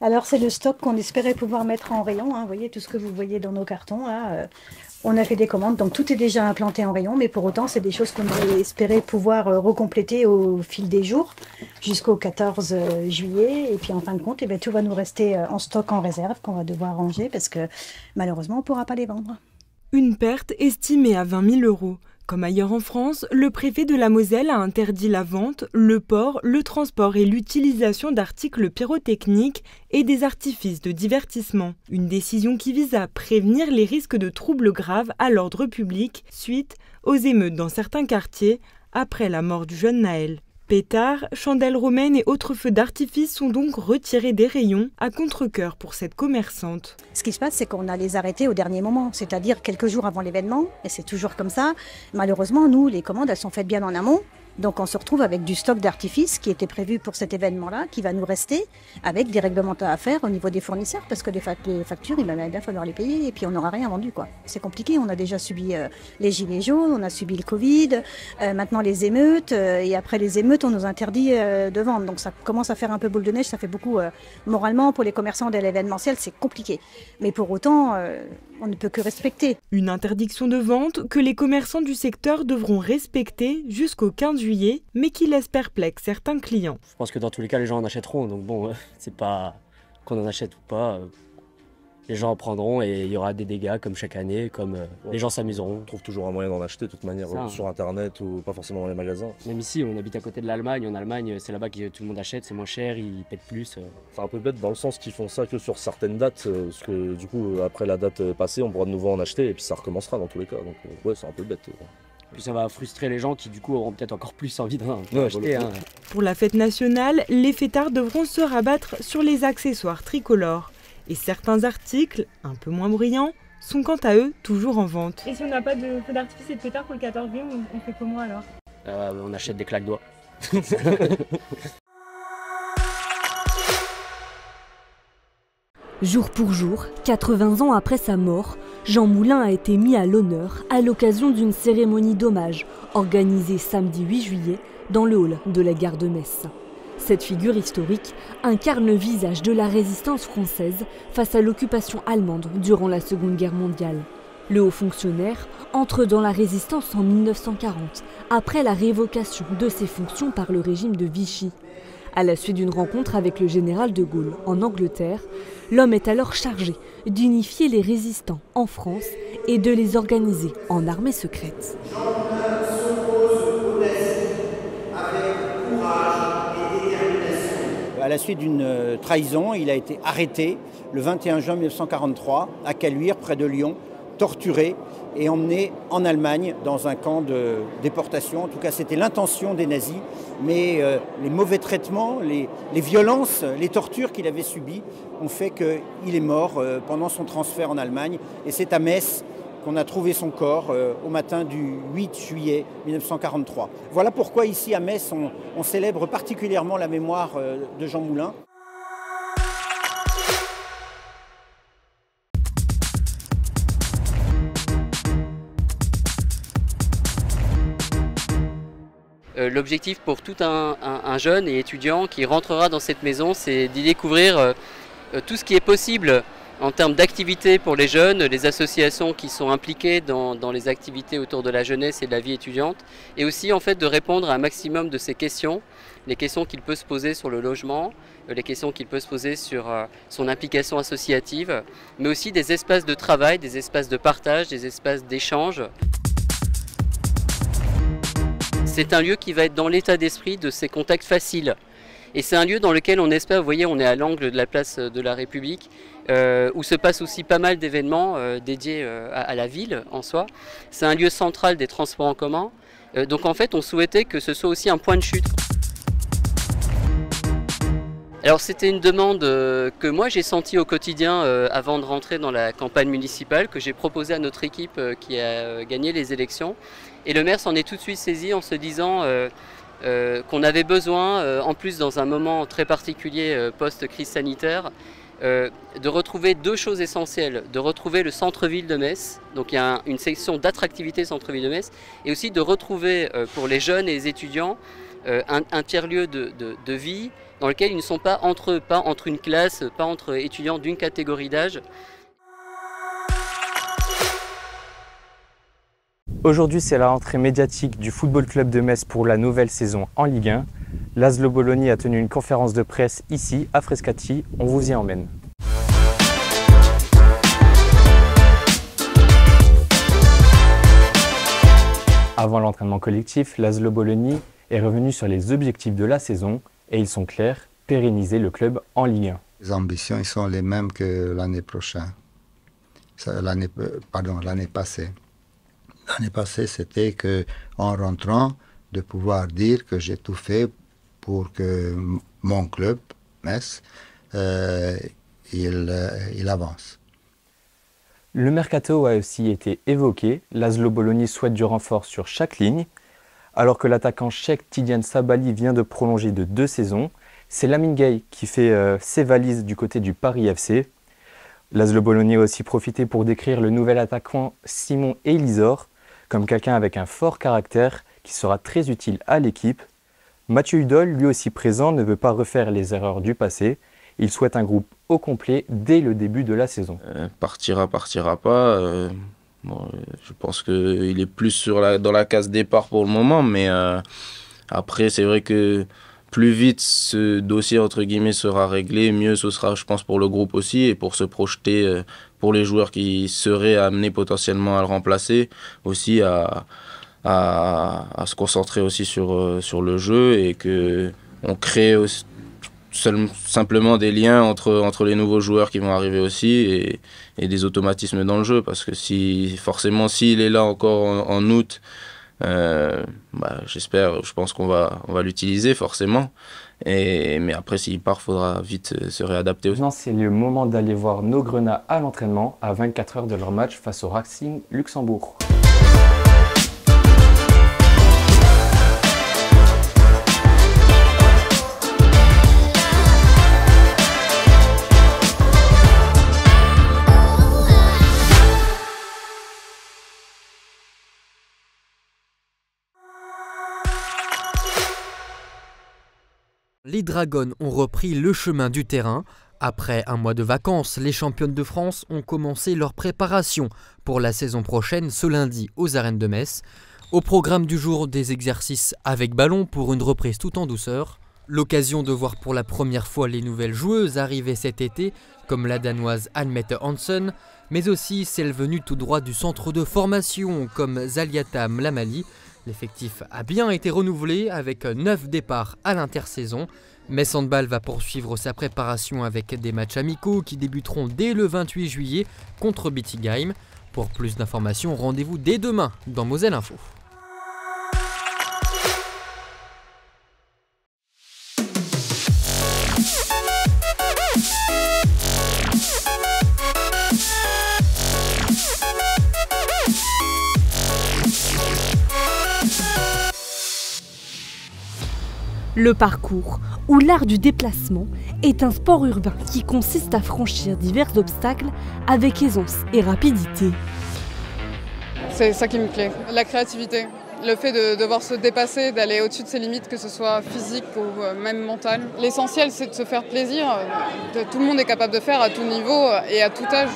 Alors c'est le stock qu'on espérait pouvoir mettre en rayon, hein. Vous voyez tout ce que vous voyez dans nos cartons là. On a fait des commandes, donc tout est déjà implanté en rayon, mais pour autant c'est des choses qu'on espérait pouvoir recompléter au fil des jours jusqu'au 14 juillet. Et puis en fin de compte, eh bien, tout va nous rester en stock en réserve qu'on va devoir ranger parce que malheureusement on ne pourra pas les vendre. Une perte estimée à 20 000 €. Comme ailleurs en France, le préfet de la Moselle a interdit la vente, le port, le transport et l'utilisation d'articles pyrotechniques et des artifices de divertissement. Une décision qui vise à prévenir les risques de troubles graves à l'ordre public suite aux émeutes dans certains quartiers après la mort du jeune Naël. Pétards, chandelles romaines et autres feux d'artifice sont donc retirés des rayons à contre-cœur pour cette commerçante. Ce qui se passe, c'est qu'on a les arrêtés au dernier moment, c'est-à-dire quelques jours avant l'événement, et c'est toujours comme ça. Malheureusement, nous, les commandes, elles sont faites bien en amont. Donc on se retrouve avec du stock d'artifices qui était prévu pour cet événement-là, qui va nous rester, avec des règlements à faire au niveau des fournisseurs, parce que les factures, il va bien falloir les payer, et puis on n'aura rien vendu, quoi. C'est compliqué, on a déjà subi les gilets jaunes, on a subi le Covid, maintenant les émeutes, et après les émeutes, on nous interdit de vendre. Donc ça commence à faire un peu boule de neige, ça fait beaucoup moralement pour les commerçants de l'événementiel, c'est compliqué. Mais pour autant, on ne peut que respecter. Une interdiction de vente que les commerçants du secteur devront respecter jusqu'au 15 juillet, mais qui laisse perplexe certains clients. Je pense que dans tous les cas, les gens en achèteront, donc bon, c'est pas qu'on en achète ou pas, les gens en prendront et il y aura des dégâts comme chaque année, comme les gens s'amuseront. On trouve toujours un moyen d'en acheter de toute manière sur internet ou pas forcément dans les magasins. Même ici, on habite à côté de l'Allemagne, en Allemagne c'est là-bas que tout le monde achète, c'est moins cher, ils pètent plus. C'est un peu bête dans le sens qu'ils font ça que sur certaines dates, parce que du coup après la date passée, on pourra de nouveau en acheter et puis ça recommencera dans tous les cas, donc ouais c'est un peu bête. Puis ça va frustrer les gens qui du coup auront peut-être encore plus envie d'en acheter. Pour la fête nationale, les fêtards devront se rabattre sur les accessoires tricolores. Et certains articles, un peu moins brillants, sont quant à eux toujours en vente. Et si on n'a pas de feu d'artifice et de pétard pour le 14 juillet, on fait comment alors? On achète des claques-doigts. Jour pour jour, 80 ans après sa mort, Jean Moulin a été mis à l'honneur à l'occasion d'une cérémonie d'hommage organisée samedi 8 juillet dans le hall de la gare de Metz. Cette figure historique incarne le visage de la résistance française face à l'occupation allemande durant la Seconde Guerre mondiale. Le haut fonctionnaire entre dans la résistance en 1940, après la révocation de ses fonctions par le régime de Vichy. À la suite d'une rencontre avec le général de Gaulle en Angleterre, l'homme est alors chargé d'unifier les résistants en France et de les organiser en armée secrète. À la suite d'une trahison, il a été arrêté le 21 juin 1943 à Caluire, près de Lyon, torturé et emmené en Allemagne dans un camp de déportation. En tout cas, c'était l'intention des nazis, mais les mauvais traitements, les violences, les tortures qu'il avait subies ont fait qu'il est mort pendant son transfert en Allemagne. Et c'est à Metz qu'on a trouvé son corps au matin du 8 juillet 1943. Voilà pourquoi ici à Metz, on célèbre particulièrement la mémoire de Jean Moulin. L'objectif pour tout un jeune et étudiant qui rentrera dans cette maison, c'est d'y découvrir tout ce qui est possible en termes d'activités pour les jeunes, les associations qui sont impliquées dans les activités autour de la jeunesse et de la vie étudiante, et aussi en fait de répondre à un maximum de ces questions, les questions qu'il peut se poser sur le logement, les questions qu'il peut se poser sur son implication associative, mais aussi des espaces de travail, des espaces de partage, des espaces d'échange. C'est un lieu qui va être dans l'état d'esprit de ces contacts faciles. Et c'est un lieu dans lequel on espère, vous voyez, on est à l'angle de la place de la République, où se passe aussi pas mal d'événements dédiés à la ville en soi. C'est un lieu central des transports en commun. Donc en fait, on souhaitait que ce soit aussi un point de chute. Alors c'était une demande que moi j'ai sentie au quotidien avant de rentrer dans la campagne municipale, que j'ai proposée à notre équipe qui a gagné les élections. Et le maire s'en est tout de suite saisi en se disant qu'on avait besoin, en plus dans un moment très particulier post-crise sanitaire, de retrouver deux choses essentielles, de retrouver le centre-ville de Metz, donc il y a une section d'attractivité centre-ville de Metz, et aussi de retrouver pour les jeunes et les étudiants un tiers-lieu de vie dans lequel ils ne sont pas entre eux, pas entre une classe, pas entre étudiants d'une catégorie d'âge. Aujourd'hui, c'est la rentrée médiatique du Football Club de Metz pour la nouvelle saison en Ligue 1. Laszlo Bologna a tenu une conférence de presse ici, à Frascati. On vous y emmène. Avant l'entraînement collectif, Laszlo Bologna est revenu sur les objectifs de la saison et ils sont clairs, pérenniser le club en Ligue 1. Les ambitions sont les mêmes que l'année prochaine, l'année passée. L'année passée, c'était qu'en rentrant, de pouvoir dire que j'ai tout fait pour que mon club, Metz, il avance. Le mercato a aussi été évoqué. Laszlo Bologna souhaite du renfort sur chaque ligne. Alors que l'attaquant tchèque Tidiane Sabali vient de prolonger de 2 saisons, c'est Lamine Gueye qui fait ses valises du côté du Paris FC. Laszlo Bologna a aussi profité pour décrire le nouvel attaquant Simon Elisor comme quelqu'un avec un fort caractère qui sera très utile à l'équipe. Mathieu Hudol, lui aussi présent, ne veut pas refaire les erreurs du passé. Il souhaite un groupe au complet dès le début de la saison. Partira pas. Je pense qu'il est plus dans la case départ pour le moment, mais après c'est vrai que plus vite ce dossier entre guillemets sera réglé, mieux ce sera, je pense, pour le groupe aussi et pour se projeter pour les joueurs qui seraient amenés potentiellement à le remplacer, aussi à se concentrer aussi sur le jeu et qu'on crée aussi simplement des liens entre les nouveaux joueurs qui vont arriver aussi et des automatismes dans le jeu, parce que s'il est là encore en août, je pense qu'on va l'utiliser forcément, mais après s'il part, il faudra vite se réadapter aussi. Maintenant, c'est le moment d'aller voir nos Grenats à l'entraînement à 24 heures de leur match face au Racing Luxembourg. Les Dragons ont repris le chemin du terrain. Après un mois de vacances, les championnes de France ont commencé leur préparation pour la saison prochaine ce lundi aux arènes de Metz. Au programme du jour, des exercices avec ballon pour une reprise tout en douceur. L'occasion de voir pour la première fois les nouvelles joueuses arriver cet été, comme la danoise Anne-Mette Hansen, mais aussi celles venues tout droit du centre de formation comme Zaliata Mlamali. L'effectif a bien été renouvelé avec 9 départs à l'intersaison. Metz Handball va poursuivre sa préparation avec des matchs amicaux qui débuteront dès le 28 juillet contre Bietigheim. Pour plus d'informations, rendez-vous dès demain dans Moselle Info. Le parcours, ou l'art du déplacement, est un sport urbain qui consiste à franchir divers obstacles avec aisance et rapidité. C'est ça qui me plaît, la créativité. Le fait de devoir se dépasser, d'aller au-dessus de ses limites, que ce soit physique ou même mentale. L'essentiel, c'est de se faire plaisir. Tout le monde est capable de faire à tout niveau et à tout âge.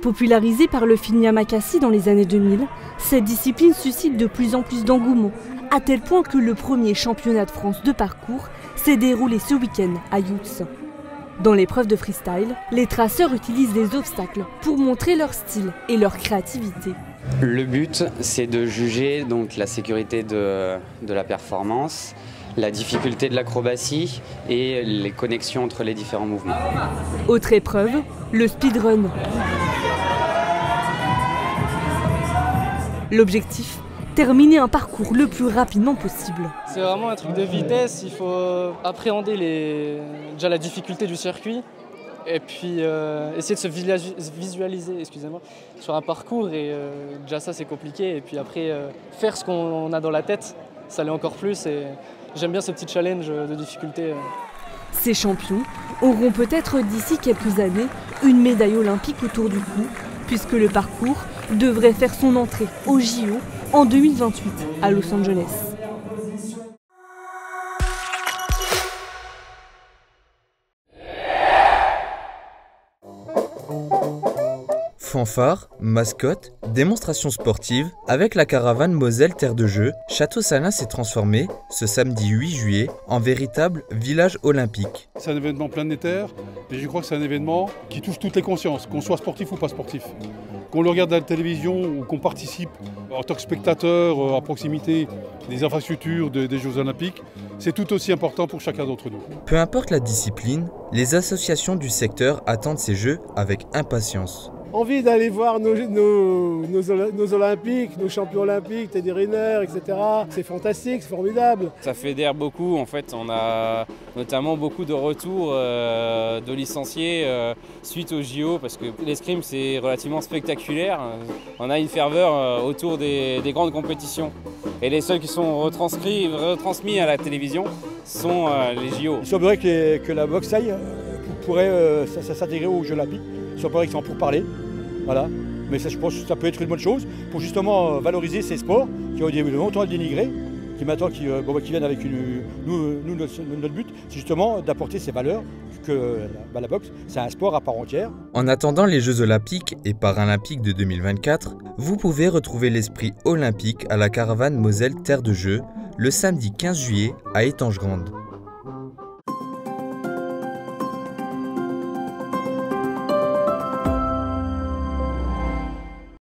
Popularisée par le film Yamakasi dans les années 2000, cette discipline suscite de plus en plus d'engouement, à tel point que le premier championnat de France de parcours s'est déroulé ce week-end à Youtz. Dans l'épreuve de freestyle, les traceurs utilisent des obstacles pour montrer leur style et leur créativité. Le but, c'est de juger donc la sécurité de la performance, la difficulté de l'acrobatie et les connexions entre les différents mouvements. Autre épreuve, le speedrun. L'objectif, terminer un parcours le plus rapidement possible. C'est vraiment un truc de vitesse, il faut appréhender déjà la difficulté du circuit et puis essayer de se visualiser sur un parcours et déjà ça c'est compliqué et puis après faire ce qu'on a dans la tête, ça l'est encore plus et j'aime bien ce petit challenge de difficulté. Ces champions auront peut-être d'ici quelques années une médaille olympique autour du cou, puisque le parcours devrait faire son entrée au JO en 2028 à Los Angeles. Fanfare, mascotte, démonstration sportive, avec la caravane Moselle Terre de Jeux, Château-Salins s'est transformé, ce samedi 8 juillet, en véritable village olympique. C'est un événement planétaire et je crois que c'est un événement qui touche toutes les consciences, qu'on soit sportif ou pas sportif. Qu'on le regarde à la télévision ou qu'on participe en tant que spectateur à proximité des infrastructures des Jeux Olympiques, c'est tout aussi important pour chacun d'entre nous. Peu importe la discipline, les associations du secteur attendent ces Jeux avec impatience. Envie d'aller voir nos Olympiques, nos champions olympiques, Teddy Riner, etc. C'est fantastique, c'est formidable. Ça fédère beaucoup, en fait, on a notamment beaucoup de retours de licenciés suite au JO, parce que l'escrime c'est relativement spectaculaire. On a une ferveur autour des grandes compétitions. Et les seuls qui sont retransmis à la télévision sont les JO. Il semblerait que la boxe pourrait s'intégrer aux Jeux Olympiques. Il semblerait qu'ils sont pour parler. Voilà. Mais ça, je pense que ça peut être une bonne chose pour justement valoriser ces sports qui ont été longtemps dénigrés, qui maintenant qui viennent avec notre but, c'est justement d'apporter ces valeurs que la boxe, c'est un sport à part entière. En attendant les Jeux Olympiques et Paralympiques de 2024, vous pouvez retrouver l'esprit olympique à la caravane Moselle Terre de Jeux le samedi 15 juillet à Étanges-Grande.